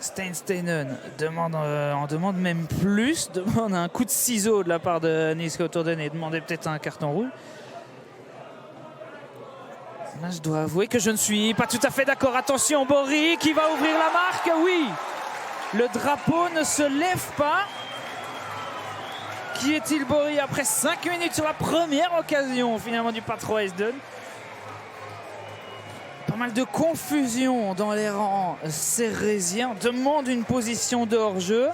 Steinen en demande même plus, demande un coup de ciseau de la part de Nils Couturdden et demandait peut-être un carton rouge. Là, je dois avouer que je ne suis pas tout à fait d'accord. Attention, Bory qui va ouvrir la marque. Oui, le drapeau ne se lève pas. Qui est-il, Bory, après 5 minutes sur la première occasion finalement du Patro Esden? Pas mal de confusion dans les rangs cérésiens. On demande une position de hors-jeu.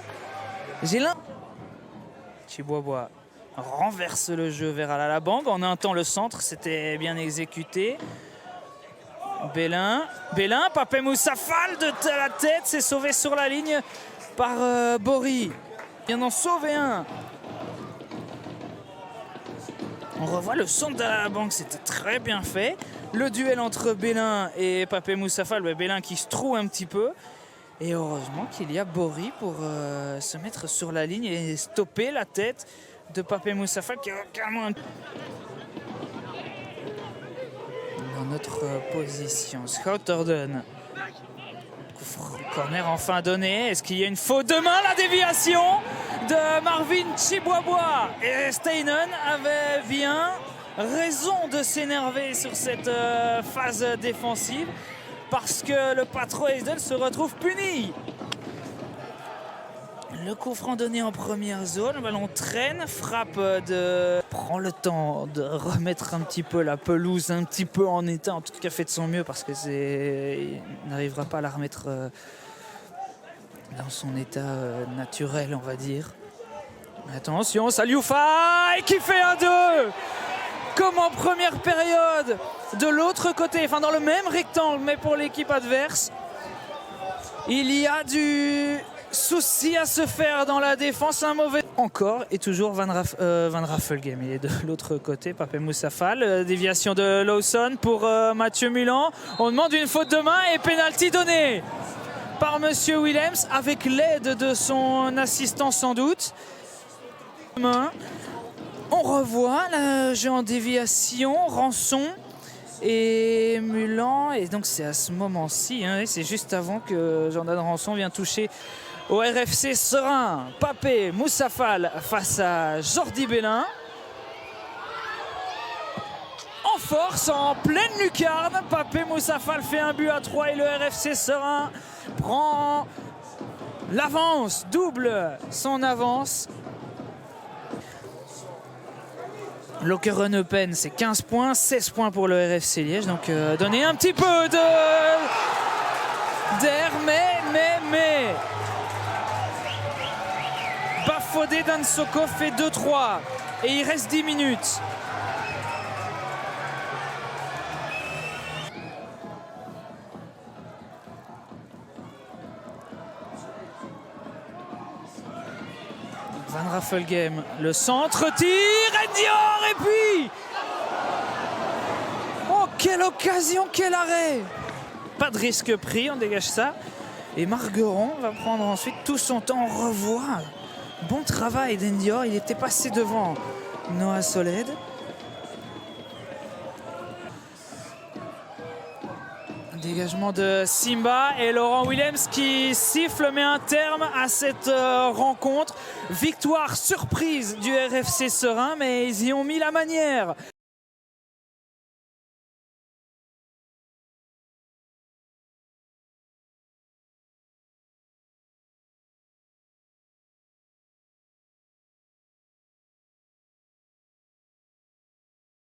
Chiboibois renverse le jeu vers Alalabang. En un temps, le centre, c'était bien exécuté. Bélin, Pape Moussa Fall de la tête, c'est sauvé sur la ligne par Bory. Il vient d'en sauver un. On revoit le centre d'Alalabang, c'était très bien fait. Le duel entre Bélin et Pape Moussa Fall, Bélin qui se trouve un petit peu. Et heureusement qu'il y a Bory pour se mettre sur la ligne et stopper la tête de Pape Moussa Fall qui a carrément un... Dans notre position, Couturdden. Corner enfin donné. Est-ce qu'il y a une faute de main? La déviation de Marvin Chiboibois. Et Steinen avait bien raison de s'énerver sur cette phase défensive parce que le Patro Esden se retrouve puni. Le coup franc donné en première zone, le ballon traîne, frappe de... Prend le temps de remettre un petit peu la pelouse un petit peu en état, en tout cas fait de son mieux parce que il n'arrivera pas à la remettre dans son état naturel, on va dire. Attention, Saliou Faye qui fait un 2 comme en première période de l'autre côté, enfin dans le même rectangle mais pour l'équipe adverse. Il y a du souci à se faire dans la défense, un mauvais encore et toujours Van Raffelgem. Il est de l'autre côté, Pape Moussa Fall, déviation de Lawson pour Mathieu Mulan. On demande une faute de main et pénalty donné par Monsieur Willems avec l'aide de son assistant sans doute. On revoit le jeu en déviation, Rançon et Mulan, et donc c'est à ce moment-ci, hein, c'est juste avant que Jordan Rançon vient toucher au RFC Serein. Pape Moussa Fall face à Jordi Bélin. En force, en pleine lucarne, Pape Moussa Fall fait un but à 3 et le RFC Serein prend l'avance, double son avance. Lokeren Eupen, c'est 15 points, 16 points pour le RFC Liège. Donc donner un petit peu d'air, mais Bafodé Dansoko fait 2-3 et il reste 10 minutes. Van Raffelgem, le centre, tir, Endior, et puis... Oh, quelle occasion, quel arrêt! Pas de risque pris, on dégage ça. Et Margueron va prendre ensuite tout son temps. On revoit. Bon travail d'Endior, il était passé devant Noah Soled. Dégagement de Simba et Laurent Willems qui siffle met un terme à cette rencontre. Victoire surprise du RFC Serein, mais ils y ont mis la manière